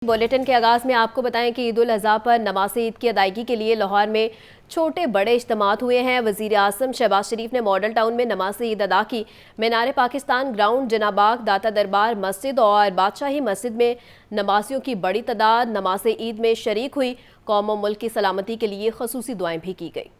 Bulletin के आगाज में आपको बताएं कि ईद उल अजहा पर नमाज ईद की अदायगी के लिए लाहौर में छोटे बड़े इज्तिमात हुए हैं। वजीर आजम शहबाज शरीफ ने मॉडल टाउन में नमाज ईद अदा की। मीनार पाकिस्तान ग्राउंड, जिनाबाग, दाता दरबार मस्जिद और बादशाही मस्जिद में नमाजियों की बड़ी तादाद नमाज ईद में शरीक हुई। कौम और मुल्क की सलामती के लिए खसूसी दुआएं भी की गई।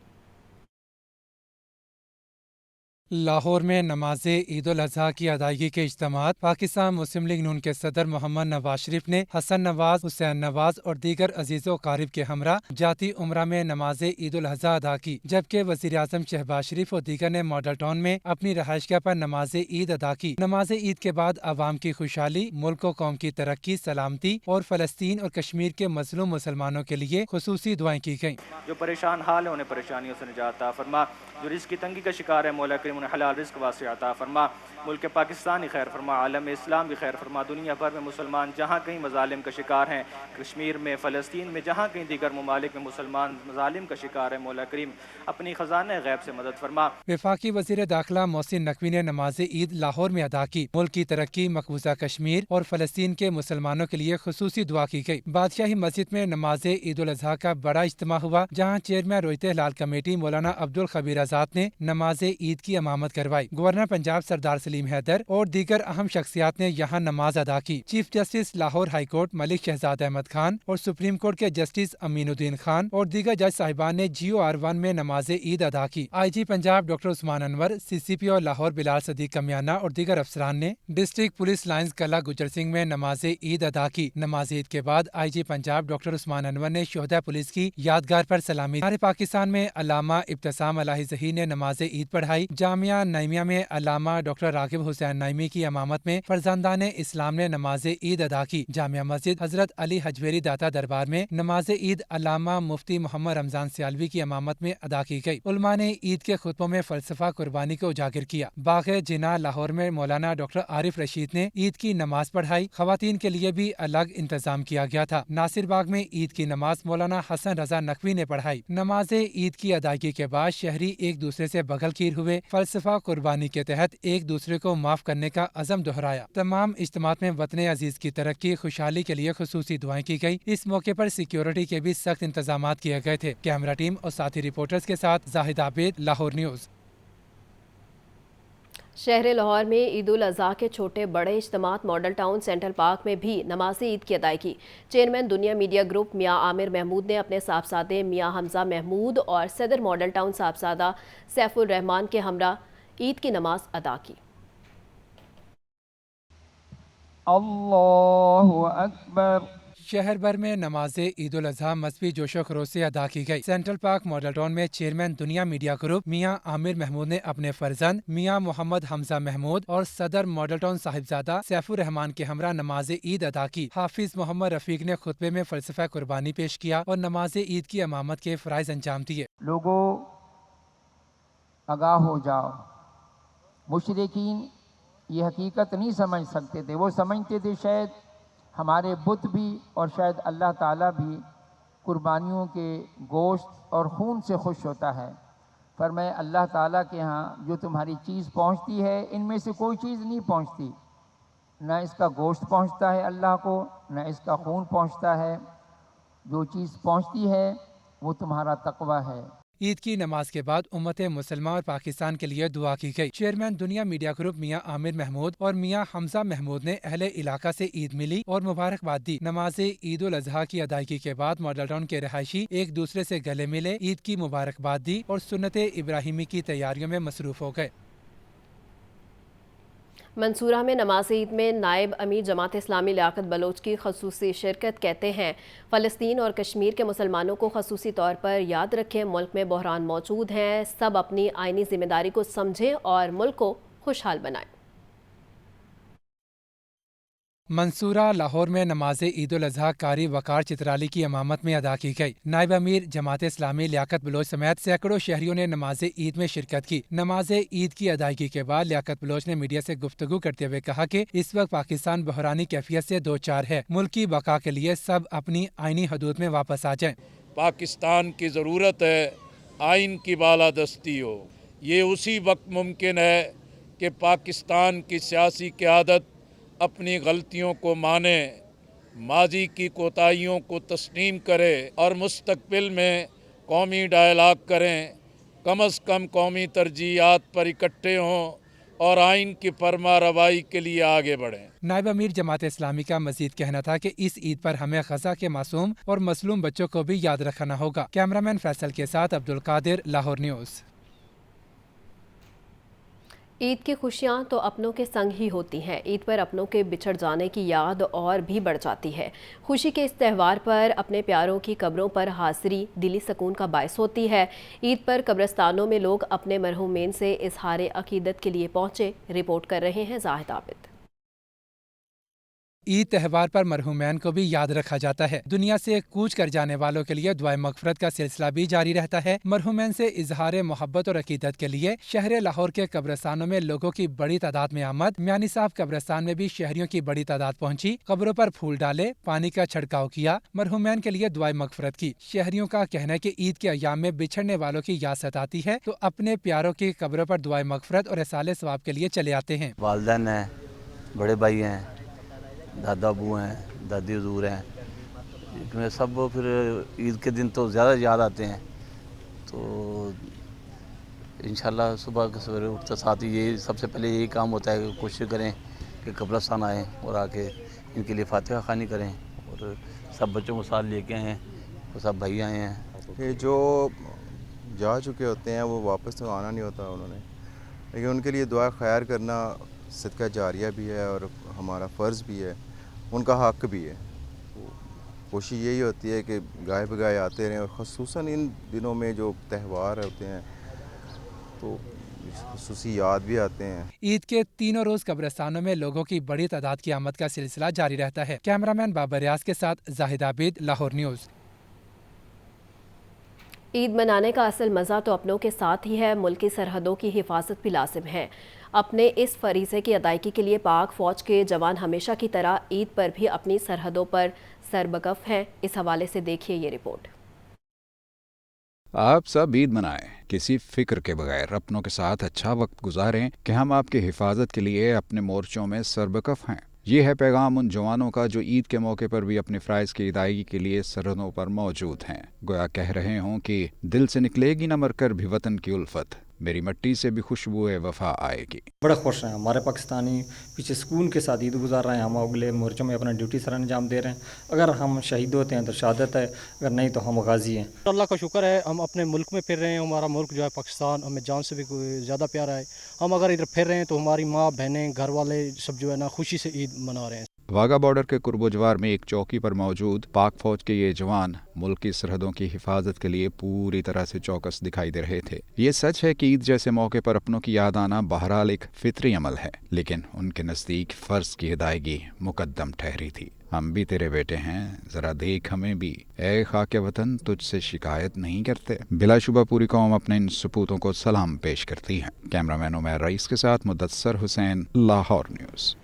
लाहौर में नमाज ईद उल अजहा की अदायगी के इज्तिमात पाकिस्तान मुस्लिम लीग नून के सदर मोहम्मद नवाज शरीफ ने हसन नवाज, हुसैन नवाज और दीगर अजीज़ो कारिब के हमरा जाती उम्रा में नमाज ईद उल अजहा अदा की, जबकि वज़ीर आज़म शहबाज शरीफ और दीगर ने मॉडल टाउन में अपनी रहायशगाह पर नमाज ईद अदा की। नमाज ईद के बाद अवाम की खुशहाली, मुल्क और कौम की तरक्की, सलामती और फ़लस्तीन और कश्मीर के मज़लूम मुसलमानों के लिए खुसूसी दुआएं की गईं। जो परेशान हाल है उन्हें परेशानियों से निजात अता फरमा, जो रिज़्क़ की तंगी का शिकार है मौला करीम उन्हें हलाल रिज़्क़ वासे अता फरमा, मुल्क पाकिस्तान ही खैर फरमा, आलम इस्लाम भी खैर फरमा, दुनिया भर में मुसलमान जहाँ कहीं मजालिम का शिकार हैं, कश्मीर में, फ़लस्तीन में, जहाँ कहीं दीगर ममालिक में मुसलमान मजालिम का शिकार है, मौला करीम अपनी ख़ज़ाने गैब से मदद फरमा। वफाकी वज़ीर दाखिला मोहसिन नकवी ने नमाज ईद लाहौर में अदा की। मुल्क की तरक्की, मकबूजा कश्मीर और फ़लस्तीन के मुसलमानों के लिए खुसूसी दुआ की गई। बादशाही मस्जिद में नमाज ईद उल अजहा का बड़ा इज्तिमा हुआ, जहाँ चेयरमैन रोयते हिलाल कमेटी मौलाना अब्दुल खबीर आज़ाद ने नमाज ईद की इमामत करवाई। गवर्नर पंजाब सरदार सलीम हैदर और दीगर अहम शख्सियात ने यहाँ नमाज अदा की। Chief justice Lahore high court Malik Shahzad Ahmad Khan और सुप्रीम कोर्ट के जस्टिस अमीनुद्दीन खान और दीगर जज साहिबान ने GOR 1 में नमाज ईद अदा की। IG Punjab doctor Usman Anwar, CCP और लाहौर बिलाल सदीक कमियाना और दीगर अफसरान ने डिस्ट्रिक्ट पुलिस लाइन्स कला गुजर सिंह में नमाज ईद अदा की। नमाज ईद के बाद IG पंजाब डॉक्टर उस्मान अनवर ने शोहदा पुलिस की यादगार पर सलामी। हमारे पाकिस्तान में अल्लामा इब्तिसाम अलाही ज़ही ने नमाज ईद पढ़ाई। जामिया नईमिया में अल्लामा डॉक्टर रागिब हुसैन नईमी की इमामत में फरजंदान इस्लाम ने नमाज ईद अदा की। जामिया मस्जिद हजरत अली हजवेरी दाता दरबार में नमाज ईद अल्लामा मुफ्ती मोहम्मद रमजान सियालवी की इमामत में अदा की गई। उलमा ने ईद के खुतबों में फलसफा कुर्बानी को उजागर किया। बाग़े जिना लाहौर में मौलाना डॉक्टर आरिफ रशीद ने ईद की नमाज पढ़ाई। खवातीन के लिए भी अलग इंतजाम किया गया था। नासिर बाग में ईद की नमाज मौलाना हसन रजा नकवी ने पढ़ाई। नमाज ईद की अदायगी के बाद शहरी एक दूसरे से बगलखीर हुए। फलसफा कुर्बानी के तहत एक दूसरे को माफ करने का अज़म दोहराया। तमाम इज्तिमात में वतन अजीज की तरक्की, खुशहाली के लिए खुसूसी दुआएं की गई। इस मौके पर सिक्योरिटी के भी सख्त इंतजाम किए गए थे। कैमरा टीम और साथी रिपोर्टर्स के साथ जाहिद आबिद, लाहौर न्यूज़। शहर लाहौर में ईद उल अजहा के छोटे बड़े इज्तिमात मॉडल टाउन सेंट्रल पार्क में भी नमाज ईद की अदायगी। चेयरमैन दुनिया मीडिया ग्रुप मियां आमिर महमूद ने अपने साहबजादे मियां हमजा महमूद और सदर मॉडल टाउन साहबजादा सैफुर रहमान के हमरा ईद की नमाज अदा की। अल्लाहु अकबर। शहर भर में नमाज ईद उल अजहा मजहबी जोशो खरोश से अदा की गई। सेंट्रल पार्क मॉडल टाउन में चेयरमैन दुनिया मीडिया ग्रुप मियां आमिर महमूद ने अपने फर्जंद मियां मोहम्मद हमजा महमूद और सदर मॉडल टाउन साहिबजादा सैफुर रहमान के हमरा नमाज ईद अदा की। हाफिज मोहम्मद रफीक ने खुतबे में फलसफा कुर्बानी पेश किया और नमाज ईद की इमामत के फराइज अंजाम दिए। लोगों आगाह हो जाओ, मुशरिकीन ये हकीकत नहीं समझ सकते थे। वो समझते थे शायद हमारे बुत भी और शायद अल्लाह ताला भी कुर्बानियों के गोश्त और खून से खुश होता है। फरमाए अल्लाह ताला के यहाँ जो तुम्हारी चीज़ पहुँचती है इनमें से कोई चीज़ नहीं पहुँचती, ना इसका गोश्त पहुँचता है अल्लाह को, ना इसका खून पहुँचता है। जो चीज़ पहुँचती है वो तुम्हारा तकवा है। ईद की नमाज के बाद उम्मत मुसलमान और पाकिस्तान के लिए दुआ की गई। चेयरमैन दुनिया मीडिया ग्रुप मियां आमिर महमूद और मियां हमजा महमूद ने अहले इलाका से ईद मिली और मुबारकबाद दी। नमाज ईद उल अजहा की अदायगी के बाद मॉडल टाउन के रहायशी एक दूसरे से गले मिले, ईद की मुबारकबाद दी और सुन्नत इब्राहिमी की तैयारियों में मसरूफ हो गए। मंसूरा में नमाज ईद में नायब अमीर जमात इस्लामी लियाकत बलोच की खसूसी शिरकत। कहते हैं फ़लस्तीन और कश्मीर के मुसलमानों को खसूसी तौर पर याद रखें, मुल्क में बहरान मौजूद हैं, सब अपनी आइनी जिम्मेदारी को समझें और मुल्क को खुशहाल बनाएं। मंसूरा लाहौर में नमाज ईद उल अजहा कारी वकार चित्राली की इमामत में अदा की गई। नायब अमीर जमात इस्लामी लियाकत बलोच समेत सैकड़ों शहरियों ने नमाज ईद में शिरकत की। नमाज ईद की अदायगी के बाद लियाकत बलोच ने मीडिया से गुफ्तगू करते हुए कहा कि इस वक्त पाकिस्तान बहरानी कैफियत से दो चार है। मुल्क की बका के लिए सब अपनी आइनी हदूद में वापस आ जाएं। पाकिस्तान की ज़रूरत है आइन की बालादस्ती हो। ये उसी वक्त मुमकिन है कि पाकिस्तान की सियासी क़यादत अपनी गलतियों को माने माजी की कोताहियों को तस्लीम करे और मुस्तकबिल में कौमी डायलाग करें। कम अज़ कम कौमी तरजीहात पर इकट्ठे हों और आइन की फरमा रवाई के लिए आगे बढ़ें। नायब अमीर जमात इस्लामी का मजीद कहना था कि इस ईद पर हमें गजा के मासूम और मसलूम बच्चों को भी याद रखना होगा। कैमरामैन फैसल के साथ अब्दुल कादिर, लाहौर न्यूज़। ईद की खुशियाँ तो अपनों के संग ही होती हैं। ईद पर अपनों के बिछड़ जाने की याद और भी बढ़ जाती है। खुशी के इस त्यौहार पर अपने प्यारों की कब्रों पर हाज़िरी दिली सुकून का बायस होती है। ईद पर कब्रिस्तानों में लोग अपने मरहूमीन से इजहार अकीदत के लिए पहुँचे। रिपोर्ट कर रहे हैं जाहिद आबिद। ईद त्यौहार पर मरहूमैन को भी याद रखा जाता है। दुनिया से कूच कर जाने वालों के लिए दुआए मगफरत का सिलसिला भी जारी रहता है। मरहूमैन से इजहार मोहब्बत और अकीदत के लिए शहर लाहौर के कब्रिस्तानों में लोगों की बड़ी तादाद में आमद। म्यानी साहब कब्रिस्तान में भी शहरियों की बड़ी तादाद पहुंची। कब्रों पर फूल डाले, पानी का छिड़काव किया, मरहूमैन के लिए दुआए मगफरत की। शहरियों का कहना है कि ईद के अयाम में बिछड़ने वालों की याद सताती है तो अपने प्यारों की कब्रों पर दुआए मगफरत और इसाले सवाब के लिए चले आते हैं। वालिदैन हैं, बड़े भाई हैं, दादा अबू हैं, दादी हजूर हैं, इसमें सब फिर ईद के दिन तो ज़्यादा याद आते हैं। तो इंशाल्लाह सुबह के सवेरे उठते साथ ही यही सबसे पहले यही काम होता है कि कोशिश करें कि कब्रिस्तान आएँ और आके इनके लिए फातिहा खानी करें। और सब बच्चों को साथ लेके आए हैं, वो सब भाई आए हैं। ये जो जा चुके होते हैं वो वापस तो आना नहीं होता उन्होंने, लेकिन उनके लिए दुआ खैर करना सदका जारिया भी है और हमारा फ़र्ज़ भी है, उनका हक़ भी है। कोशिश यही होती है कि गाय बगाए आते रहें और ख़ुसूसन इन दिनों में जो त्यौहार होते हैं तो ख़ुसूसी याद भी आते हैं। ईद के तीनों रोज कब्रिस्तानों में लोगों की बड़ी तादाद की आमद का सिलसिला जारी रहता है। कैमरामैन बाबर रियाज के साथ जाहिद आबिद, लाहौर न्यूज़। ईद मनाने का असल मज़ा तो अपनों के साथ ही है। मुल्की सरहदों की हिफाजत भी लाजिम है। अपने इस फरीज़े की अदायगी के लिए पाक फ़ौज के जवान हमेशा की तरह ईद पर भी अपनी सरहदों पर सरबकफ हैं। इस हवाले से देखिए ये रिपोर्ट। आप सब ईद मनाएं, किसी फिक्र के बगैर अपनों के साथ अच्छा वक्त गुजारें कि हम आपकी हिफाजत के लिए अपने मोर्चों में सरबकफ हैं। ये है पैगाम उन जवानों का जो ईद के मौके पर भी अपने फ़राइज़ की अदायगी के लिए सरहदों पर मौजूद हैं। गोया कह रहे हों कि दिल से निकलेगी न मरकर भी वतन की उल्फत, मेरी मिट्टी से भी खुशबू वफ़ा आएगी। बड़ा खुश हैं हमारे पाकिस्तानी, पीछे सुकून के साथ ईद गुजार रहे हैं। हम अगले मोर्चों में अपना ड्यूटी सर अंजाम दे रहे हैं। अगर हम शहीद होते हैं तो शहादत है, अगर नहीं तो हम गाजी हैं। अल्लाह का शुक्र है हम अपने मुल्क में फिर रहे हैं। हमारा मुल्क जो है पाकिस्तान हमें जान से भी ज़्यादा प्यारा है। हम अगर इधर फिर रहे हैं तो हमारी माँ बहनें घर वाले सब जो है ना खुशी से ईद मना रहे हैं। वाघा बॉर्डर के कुर्बोजवार में एक चौकी पर मौजूद पाक फौज के ये जवान मुल्क की सरहदों की हिफाजत के लिए पूरी तरह से चौकस दिखाई दे रहे थे। ये सच है कि ईद जैसे मौके पर अपनों की याद आना बहरहाल एक फितरी अमल है, लेकिन उनके नज़दीक फ़र्ज की अदायगी मुकद्दम ठहरी थी। हम भी तेरे बेटे हैं, जरा देख हमें भी, ए खाके वतन तुझसे शिकायत नहीं करते। बिलाशुबा पूरी कौम अपने इन सपूतों को सलाम पेश करती है। कैमरामैन उमैर रईस के साथ मुदस्सर हुसैन, लाहौर न्यूज़।